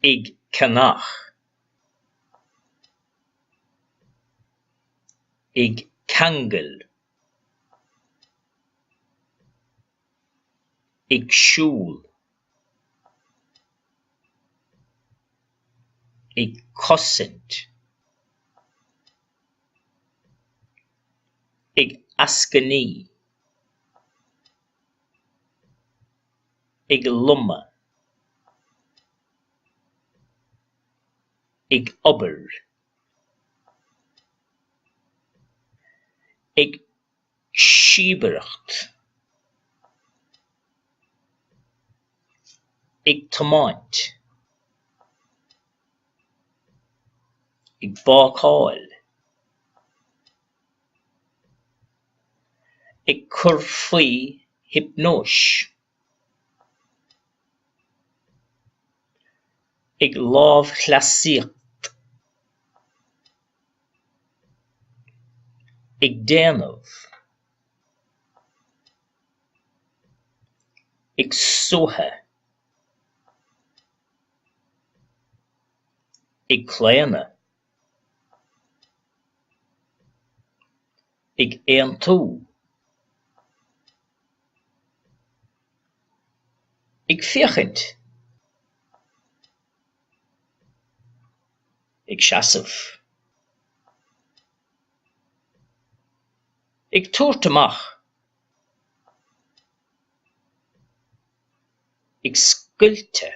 Ig canach. Ig kangel. Ig siúl. Ig cosint. Ig ascani. Ig lumma. Ig obair. Ig síobaireacht. Ig tomáint. Ig bácáil. Ig cur faoi hypnóis. Ig lámhchleasaíocht. Ig déanamh. Ig suotha. Ig cléanna. Ig éantú. Ig fiachint. Ig seasamh. Ig tabhairt amach. Ig scoilte.